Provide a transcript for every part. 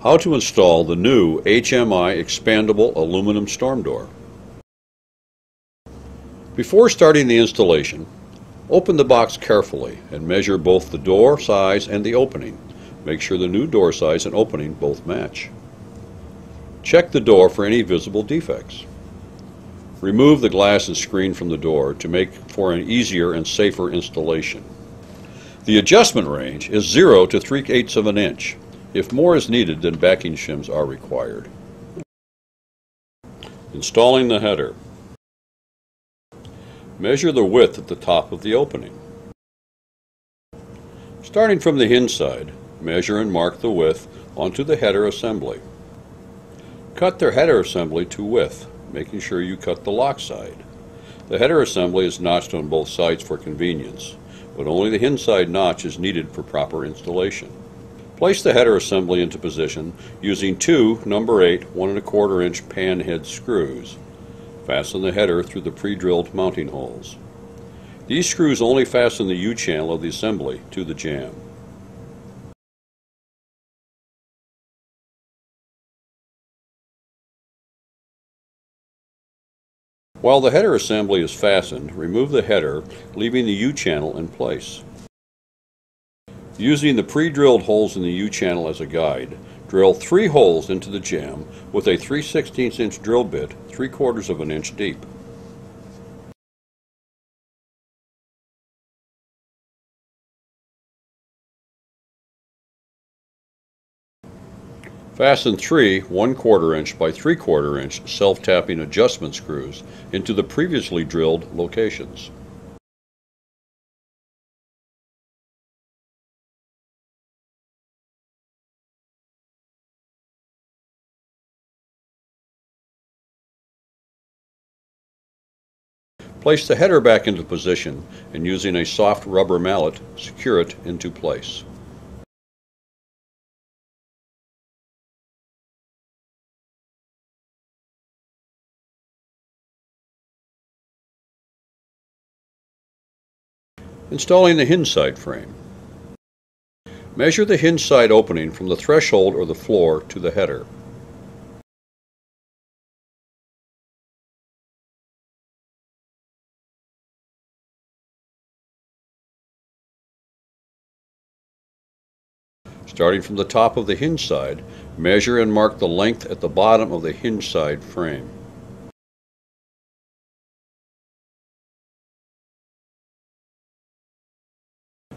How to install the new HMI Expandable Aluminum Storm Door. Before starting the installation, open the box carefully and measure both the door size and the opening. Make sure the new door size and opening both match. Check the door for any visible defects. Remove the glass and screen from the door to make for an easier and safer installation. The adjustment range is 0 to 3/8 of an inch. If more is needed, then backing shims are required. Installing the header. Measure the width at the top of the opening. Starting from the hinge side, measure and mark the width onto the header assembly. Cut the header assembly to width, making sure you cut the lock side. The header assembly is notched on both sides for convenience, but only the hinge side notch is needed for proper installation. Place the header assembly into position using two number 8 1 1/4 inch pan head screws. Fasten the header through the pre-drilled mounting holes. These screws only fasten the U-channel of the assembly to the jamb. While the header assembly is fastened, remove the header, leaving the U-channel in place. Using the pre-drilled holes in the U-channel as a guide, drill 3 holes into the jamb with a 3/16 inch drill bit 3/4 of an inch deep. Fasten 3 1/4 inch by 3/4 inch self-tapping adjustment screws into the previously drilled locations. Place the header back into position and using a soft rubber mallet, secure it into place. Installing the hinge side frame. Measure the hinge side opening from the threshold or the floor to the header. Starting from the top of the hinge side, measure and mark the length at the bottom of the hinge side frame.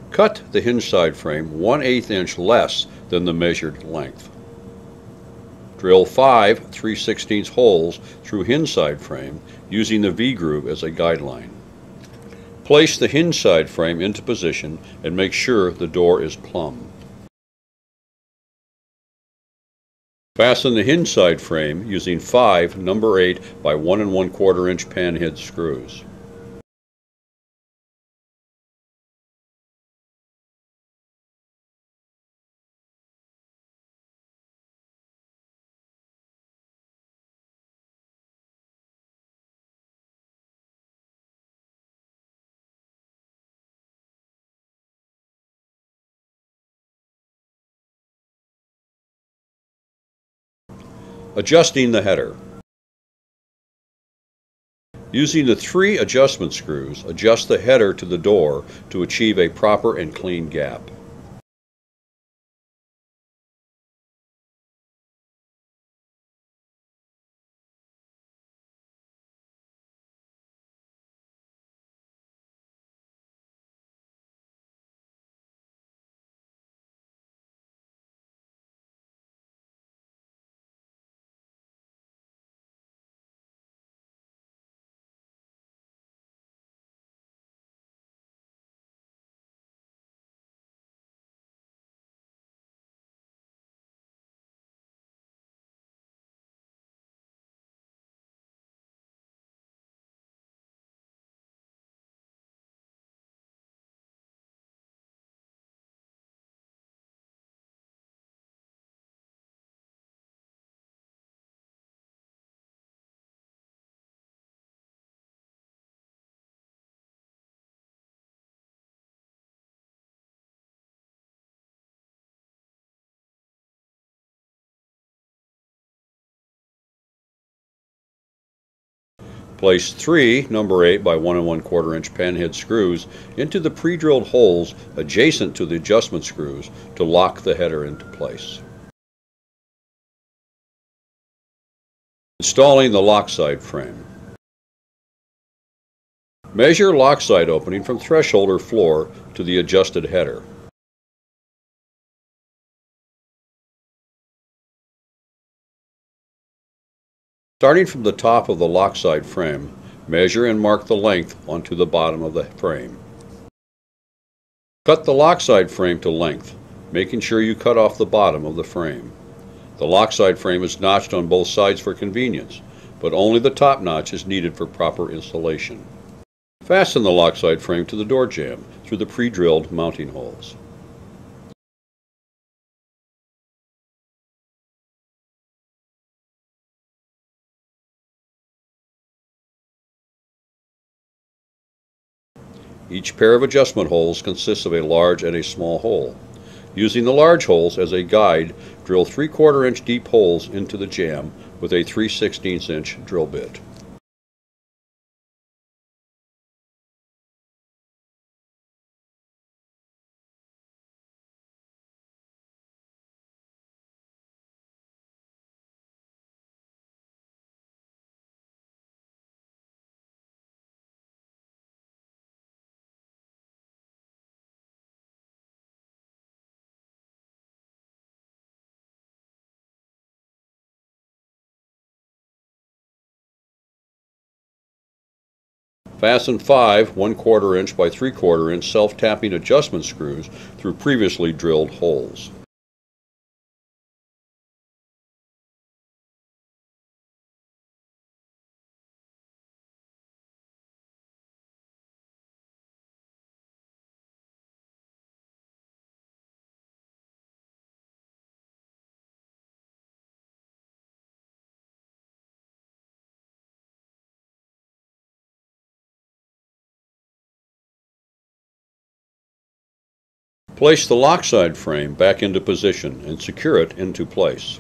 Cut the hinge side frame 1/8 inch less than the measured length. Drill 5 3/16 holes through hinge side frame using the V-groove as a guideline. Place the hinge side frame into position and make sure the door is plumb. Fasten the hinge side frame using 5 number 8 by 1 1/4 inch pan head screws. Adjusting the header. Using the 3 adjustment screws, adjust the header to the door to achieve a proper and clean gap. Place 3 number 8 by 1 1/4 inch panhead screws into the pre-drilled holes adjacent to the adjustment screws to lock the header into place. Installing the lock side frame. Measure lock side opening from threshold or floor to the adjusted header. Starting from the top of the lock side frame, measure and mark the length onto the bottom of the frame. Cut the lock side frame to length, making sure you cut off the bottom of the frame. The lock side frame is notched on both sides for convenience, but only the top notch is needed for proper installation. Fasten the lock side frame to the door jamb through the pre-drilled mounting holes. Each pair of adjustment holes consists of a large and a small hole. Using the large holes as a guide, drill 3/4 inch deep holes into the jamb with a 3/16 inch drill bit. Fasten 5 1/4 inch by 3/4 inch self-tapping adjustment screws through previously drilled holes. Place the lock side frame back into position and secure it into place.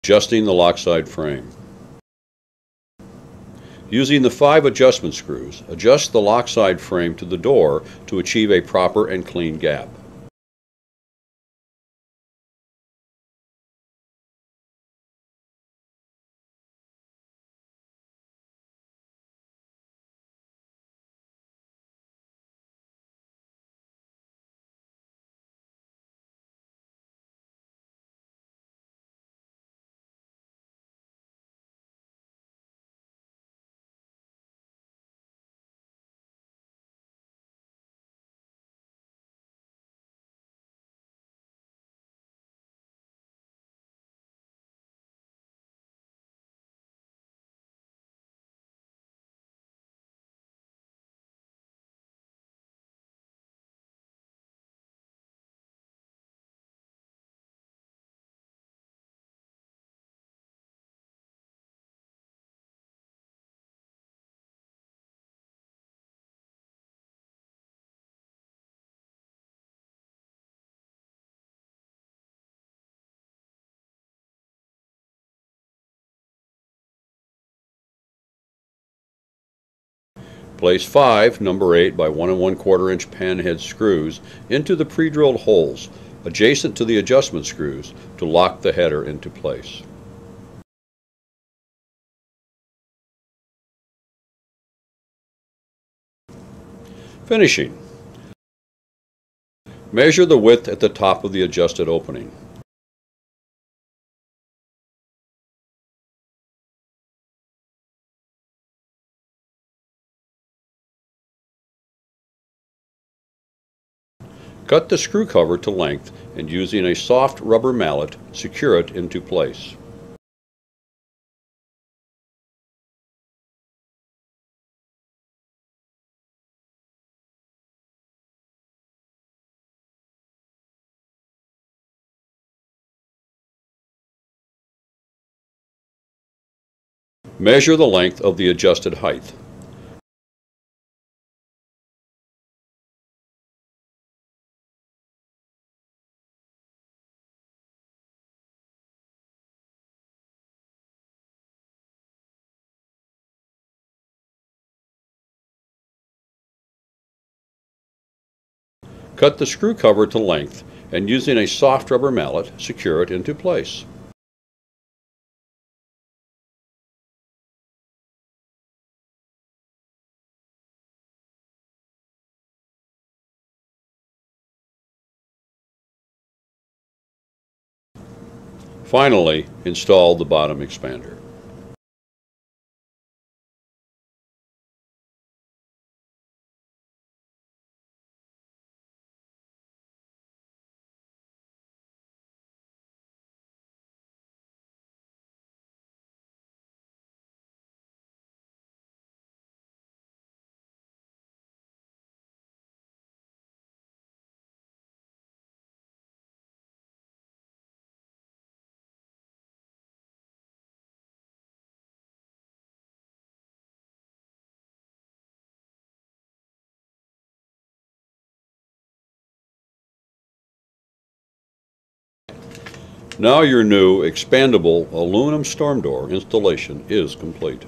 Adjusting the lock side frame. Using the 5 adjustment screws, adjust the lock side frame to the door to achieve a proper and clean gap. Place 5 number 8 by 1 1/4 inch panhead screws into the pre-drilled holes adjacent to the adjustment screws to lock the header into place. Finishing. Measure the width at the top of the adjusted opening. Cut the screw cover to length and using a soft rubber mallet, secure it into place. Measure the length of the adjusted height. Cut the screw cover to length and using a soft rubber mallet, secure it into place. Finally, install the bottom expander. Now your new expandable aluminum storm door installation is complete.